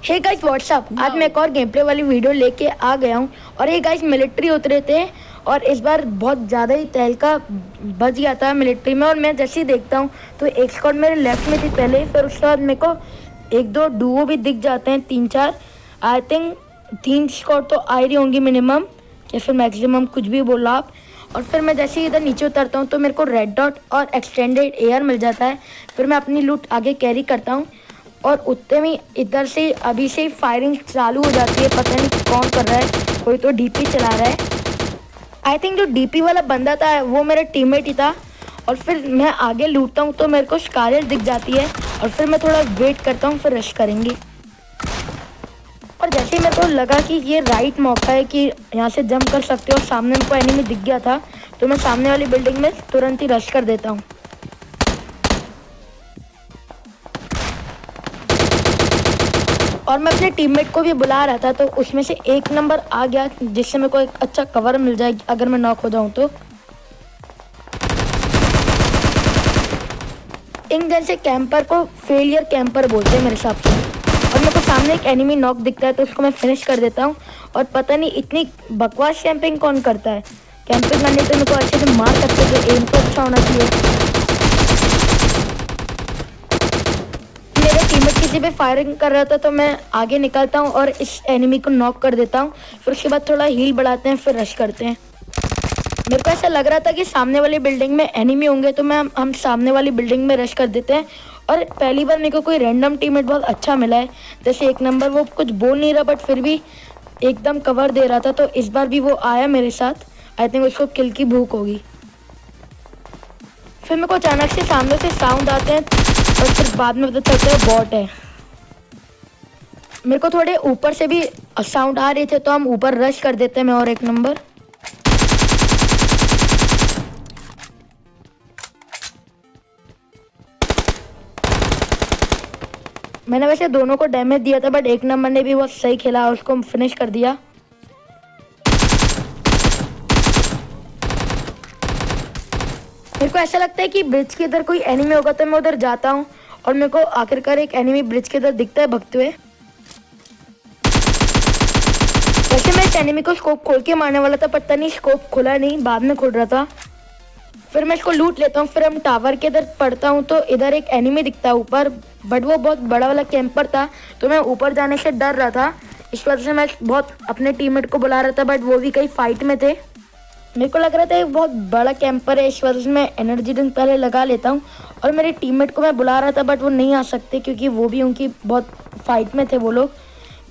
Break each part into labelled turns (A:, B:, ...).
A: Hey guys what's up, आज मैं एक और गेम प्ले वाली वीडियो लेके आ गया हूँ। और ये गाइस मिलिट्री उतरे थे और इस बार बहुत ज़्यादा ही तहलका बच गया था मिलिट्री में। और मैं जैसे ही देखता हूँ तो एक स्क्वाड मेरे लेफ्ट में थी पहले, फिर उसके बाद मेरे को एक दो डुओ भी दिख जाते हैं, 3-4 आई थिंक 3 स्क्वाड तो आ रही होंगी मिनिमम या फिर मैक्सिमम, कुछ भी बोला आप। और फिर मैं जैसे ही इधर नीचे उतरता हूँ तो मेरे को रेड डॉट और एक्सटेंडेड एयर मिल जाता है। फिर मैं अपनी लूट आगे कैरी करता हूँ और उतने में इधर से अभी से ही फायरिंग चालू हो जाती है। पता नहीं कौन कर रहा है, कोई तो डीपी चला रहा है। आई थिंक जो डीपी वाला बंदा था वो मेरा टीममेट ही था। और फिर मैं आगे लूटता हूँ तो मेरे को स्कारलेट दिख जाती है और फिर मैं थोड़ा वेट करता हूँ, फिर रश करेंगे। और जैसे ही मेरे को लगा कि ये राइट मौका है कि यहाँ से जंप कर सकते हो और सामने मेरे को एनिमी दिख गया था, तो मैं सामने वाली बिल्डिंग में तुरंत ही रश कर देता हूँ। और मैं अपने टीममेट को भी बुला रहा था तो उसमें से एक नंबर आ गया जिससे मेरे को एक अच्छा कवर मिल जाए अगर मैं नॉक हो जाऊं तो। इन जैसे कैंपर को फेलियर कैंपर बोलते हैं मेरे हिसाब से। और मेरे को सामने एक एनिमी नॉक दिखता है तो उसको मैं फिनिश कर देता हूँ। और पता नहीं इतनी बकवास कैंपिंग कौन करता है, कैंपिंग करने तो मेरे को अच्छे से मार सकते हैं, तो एम तो अच्छा होना चाहिए। टीममेट किसी पे फायरिंग कर रहा था तो मैं आगे निकलता हूँ और इस एनिमी को नॉक कर देता हूँ। फिर उसके बाद थोड़ा हील बढ़ाते हैं, फिर रश करते हैं। मेरे को ऐसा लग रहा था कि सामने वाली बिल्डिंग में एनिमी होंगे तो हम सामने वाली बिल्डिंग में रश कर देते हैं। और पहली बार मेरे को कोई रैंडम टीममेट बहुत अच्छा मिला है। जैसे एक नंबर वो कुछ बोल नहीं रहा बट फिर भी एकदम कवर दे रहा था, तो इस बार भी वो आया मेरे साथ। आई थिंक उसको किल की भूख होगी। फिर मेरे को अचानक से सामने से साउंड आते हैं और फिर बाद में पता चलता है बॉट है। मेरे को थोड़े ऊपर से भी साउंड आ रहे थे तो हम ऊपर रश कर देते हैं, मैं और एक नंबर। मैंने वैसे दोनों को डैमेज दिया था बट एक नंबर ने भी बहुत सही खेला, उसको फिनिश कर दिया। मेरे को ऐसा लगता है कि ब्रिज के इधर कोई एनिमी होगा तो मैं उधर जाता हूँ और मेरे को आखिरकार एक एनिमी ब्रिज के इधर दिखता है भगते हुए। वैसे मैं इस एनिमी को स्कोप खोल के मारने वाला था, पता नहीं स्कोप खुला नहीं, बाद में खुल रहा था। फिर मैं इसको लूट लेता हूँ। फिर हम टावर के इधर पड़ता हूँ तो इधर एक एनिमी दिखता है ऊपर, बट वो बहुत बड़ा वाला कैंपर था तो मैं ऊपर जाने से डर रहा था। इस वजह से मैं बहुत अपने टीममेट को बुला रहा था बट वो भी कहीं फाइट में थे। मेरे को लग रहा था एक बहुत बड़ा कैंपर है, इस वजह से मैं एनर्जी ड्रिंक पहले लगा लेता हूँ। और मेरे टीममेट को मैं बुला रहा था बट वो नहीं आ सकते क्योंकि वो भी उनकी बहुत फाइट में थे वो लोग।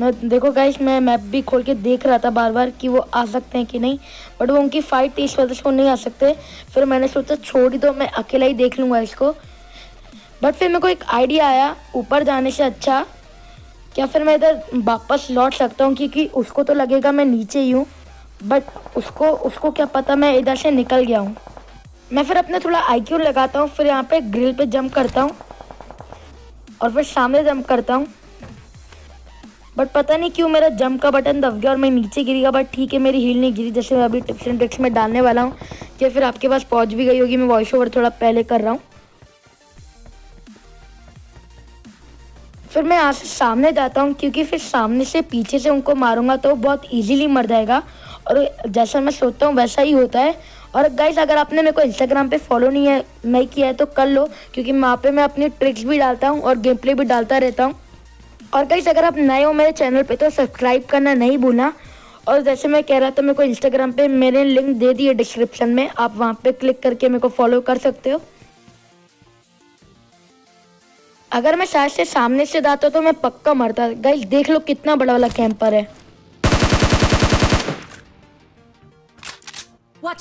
A: मैं देखो गाइस, मैं मैप भी खोल के देख रहा था बार बार कि वो आ सकते हैं कि नहीं, बट वो उनकी फाइट थी इस वजह से वो नहीं आ सकते। फिर मैंने सोचा छोड़ ही दो, मैं अकेला ही देख लूँगा इसको। बट फिर मेरे को एक आइडिया आया, ऊपर जाने से अच्छा क्या फिर मैं इधर वापस लौट सकता हूँ, क्योंकि उसको तो लगेगा मैं नीचे ही हूँ बट उसको क्या पता मैं इधर से निकल गया हूँ। मैं फिर अपने थोड़ा आईक्यू लगाता हूँ, फिर यहाँ पे ग्रिल पे जंप करता हूँ और फिर सामने जंप करता हूँ। बट पता नहीं क्यों मेरा जंप का बटन दब गया और मैं नीचे गिर गया। बट ठीक है, मेरी हील नहीं गिरी, जैसे मैं अभी टिप्स एंड ट्रिक्स में डालने वाला हूँ कि फिर आपके पास पहुँच भी गई होगी। मैं वॉइस ओवर थोड़ा पहले कर रहा हूँ। फिर मैं यहाँ से सामने जाता हूँ क्योंकि फिर सामने से पीछे से उनको मारूंगा तो बहुत इजीली मर जाएगा। और जैसा मैं सोचता हूँ वैसा ही होता है। और गाइस, अगर आपने मेरे को इंस्टाग्राम पे फॉलो नहीं किया है तो कर लो, क्योंकि वहाँ पे मैं अपनी ट्रिक्स भी डालता हूँ और गेम प्ले भी डालता रहता हूँ। और गाइस, अगर आप नए हो मेरे चैनल पे तो सब्सक्राइब करना नहीं भूलना। और जैसे मैं कह रहा था, मेरे को इंस्टाग्राम पे मेरे लिंक दे दी है डिस्क्रिप्शन में, आप वहाँ पे क्लिक करके मेरे को फॉलो कर सकते हो। अगर मैं शायद से सामने से जाता तो मैं पक्का मरता। गाइस देख लो कितना बड़ा वाला कैंपर है।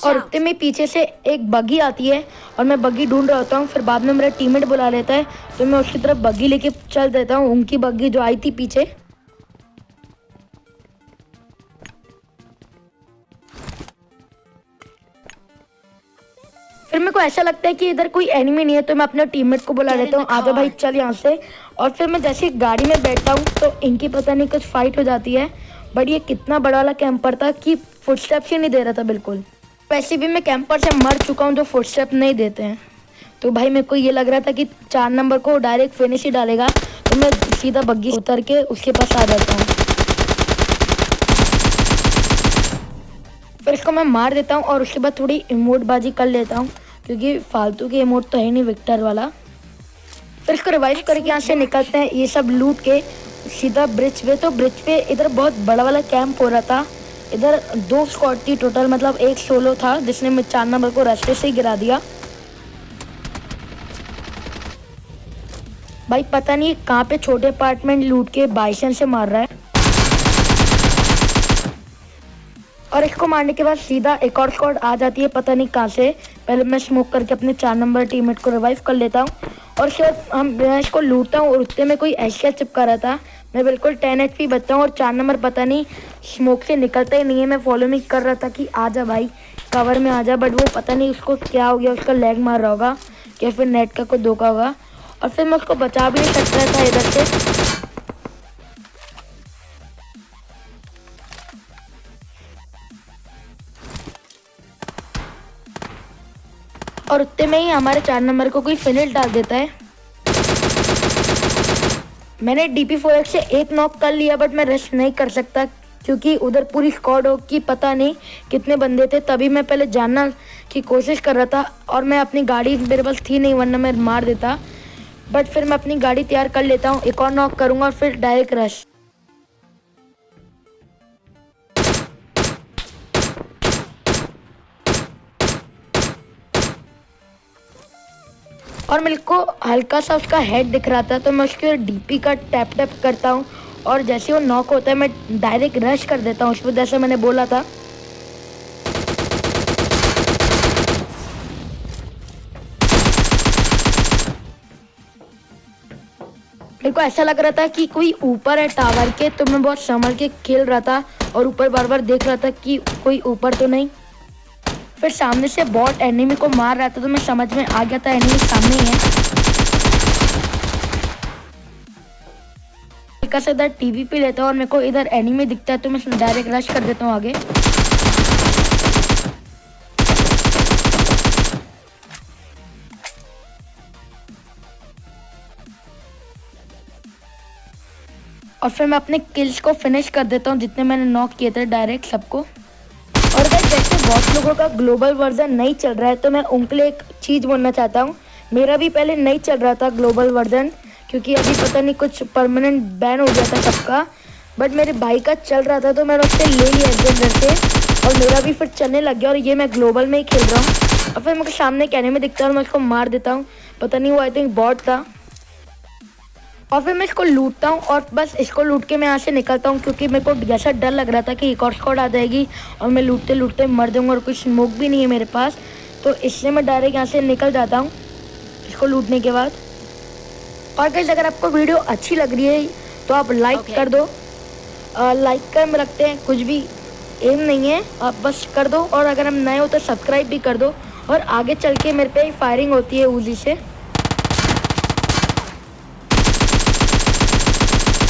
A: और उतने में पीछे से एक बग्गी आती है और मैं बग्गी ढूंढ रहा होता हूँ। फिर बाद में मेरा टीममेट बुला लेता है तो मैं उसकी तरफ बग्गी लेके चल देता हूँ, उनकी बग्गी जो आई थी पीछे। फिर मेरे को ऐसा लगता है कि इधर कोई एनिमी नहीं है तो मैं अपने टीममेट को बुला लेता हूँ, आजा भाई चल यहाँ से। और फिर मैं जैसे गाड़ी में बैठता हूँ तो इनकी पता नहीं कुछ फाइट हो जाती है। बट ये कितना बड़ा वाला कैंपर था कि फुटस्टेप्स ही नहीं दे रहा था बिल्कुल। वैसे भी मैं कैंपर से मर चुका हूँ जो फुटस्टेप नहीं देते हैं। तो भाई मेरे को ये लग रहा था कि 4 नंबर को डायरेक्ट फिनिश ही डालेगा, तो और मैं सीधा बग्गी उतर के उसके पास आ जाता हूँ। फिर इसको मैं मार देता हूँ और उसके बाद थोड़ी इमोट बाजी कर लेता हूँ, क्योंकि फालतू की इमोट तो है नहीं विक्टर वाला। फिर इसको रिवाइव करके यहाँ से निकलते हैं, ये सब लूट के सीधा ब्रिज पे। तो ब्रिज पे इधर बहुत बड़ा वाला कैंप हो रहा था। इधर 2 स्क्वाड थी टोटल, मतलब एक सोलो था जिसने मैं 4 नंबर को रास्ते से ही गिरा दिया। भाई पता नहीं कहाँ पे छोटे अपार्टमेंट लूट के बाइसन से मार रहा है। और इसको मारने के बाद सीधा एक और स्क्वाड आ जाती है, पता नहीं कहाँ से। पहले मैं स्मोक करके अपने 4 नंबर टीममेट को रिवाइव कर लेता हूँ और शायद मैं इसको लूटता हूँ और उतने में कोई एशिया चिपका रहा था। मैं बिल्कुल 10 HP बचता हूँ और 4 नंबर पता नहीं स्मोक से निकलता ही नहीं है। मैं फॉलो मी कर रहा था कि आजा भाई कवर में आजा, बट वो पता नहीं उसको क्या हो गया, उसका लेग मार रहा होगा या फिर नेट का कोई धोखा होगा। और फिर मैं उसको बचा भी नहीं सकता था इधर से। और उतने में ही हमारे 4 नंबर को कोई फिनिश डाल देता है। मैंने DP4X से एक नॉक कर लिया, बट मैं रश नहीं कर सकता क्योंकि उधर पूरी स्क्वाड हो की पता नहीं कितने बंदे थे। तभी मैं पहले जानना की कोशिश कर रहा था और मैं अपनी गाड़ी मेरे पास थी नहीं, वरना मैं मार देता। बट फिर मैं अपनी गाड़ी तैयार कर लेता हूँ, एक और नॉक करूँगा और फिर डायरेक्ट रश। और मेरे को हल्का सा उसका हेड दिख रहा था, तो मैं उसके DP का टैप टैप करता हूँ और जैसे वो नॉक होता है मैं डायरेक्ट रश कर देता हूँ उस पर, जैसे मैंने बोला था। मेरे को ऐसा लग रहा था कि कोई ऊपर है टावर के, तो मैं बहुत संभल के खेल रहा था और ऊपर बार बार देख रहा था कि कोई ऊपर तो नहीं। फिर सामने से बॉट एनिमी को मार रहा था, तो मैं समझ में आ गया था एनिमी सामने ही है। हल्का से इधर टीवी पे लेता हूँ और मेरे को इधर एनिमी दिखता है, तो मैं डायरेक्ट रश कर देता हूँ आगे। और फिर मैं अपने किल्स को फिनिश कर देता हूँ जितने मैंने नॉक किए थे, डायरेक्ट सबको। और गाइस जैसे बहुत लोगों का ग्लोबल वर्जन नहीं चल रहा है, तो मैं उनके लिए एक चीज़ बोलना चाहता हूँ। मेरा भी पहले नहीं चल रहा था ग्लोबल वर्जन, क्योंकि अभी पता नहीं कुछ परमानेंट बैन हो गया था सबका। बट मेरे भाई का चल रहा था, तो मैंने उससे ले लिया एक्जेंडर से और मेरा भी फिर चलने लग गया। और ये मैं ग्लोबल में ही खेल रहा हूँ। और फिर मेरे सामने एक एनिमी दिखता है और मैं उसको मार देता हूँ, पता नहीं वो आई थिंक बॉट था। और फिर मैं इसको लूटता हूँ और बस इसको लूट के मैं यहाँ से निकलता हूँ, क्योंकि मेरे को जैसा डर लग रहा था कि एक और स्क्वाड आ जाएगी और मैं लूटते लूटते मर जाऊँगा और कोई स्मोक भी नहीं है मेरे पास। तो इसलिए मैं डायरेक्ट यहाँ से निकल जाता हूँ इसको लूटने के बाद। और गाइस अगर आपको वीडियो अच्छी लग रही है तो आप लाइक कर दो। लाइक कर में रखते हैं, कुछ भी एम नहीं है, आप बस कर दो। और अगर हम नए हो तो सब्सक्राइब भी कर दो। और आगे चल के मेरे पे फायरिंग होती है उजी से।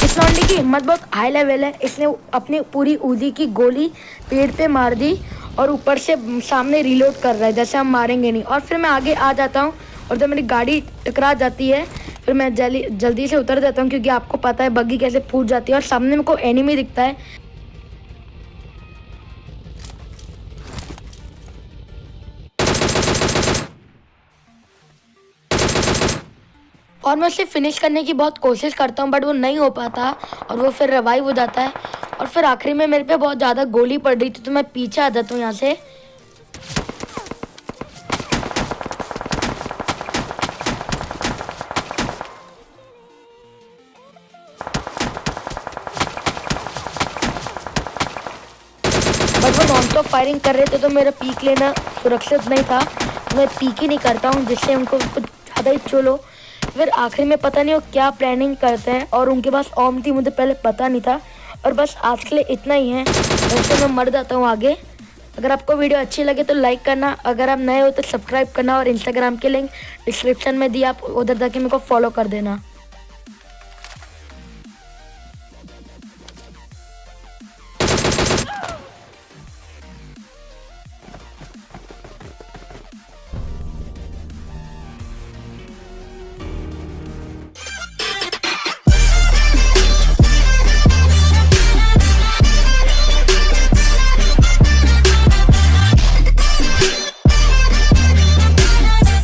A: इस लॉन्डी की हिम्मत बहुत हाई लेवल है, इसने अपनी पूरी उजी की गोली पेड़ पे मार दी और ऊपर से सामने रीलोड कर रहा है, जैसे हम मारेंगे नहीं। और फिर मैं आगे आ जाता हूँ और जब मेरी गाड़ी टकरा जाती है फिर मैं जल्दी से उतर जाता हूँ, क्योंकि आपको पता है बग्गी कैसे फूट जाती है। और सामने मेरे को एनिमी दिखता है, और मैं उसे फिनिश करने की बहुत कोशिश करता हूँ, बट वो नहीं हो पाता और वो फिर रिवाइव हो जाता है। और फिर आखिरी में मेरे पे बहुत ज़्यादा गोली पड़ रही थी, तो मैं पीछे आ जाता हूँ यहाँ से। बट वो नॉन स्टॉप फायरिंग कर रहे थे, तो मेरा पीक लेना सुरक्षित नहीं था। मैं पीक ही नहीं करता हूँ, जिससे उनको कुछ ज़्यादा ही चलो। फिर आखिर में पता नहीं वो क्या प्लानिंग करते हैं, और उनके पास ऑम थी, मुझे पहले पता नहीं था। और बस आज के लिए इतना ही है, वैसे मैं मर जाता हूँ आगे। अगर आपको वीडियो अच्छी लगे तो लाइक करना, अगर आप नए हो तो सब्सक्राइब करना, और इंस्टाग्राम के लिंक डिस्क्रिप्शन में दिया, आप उधर जाके मेरे को फॉलो कर देना।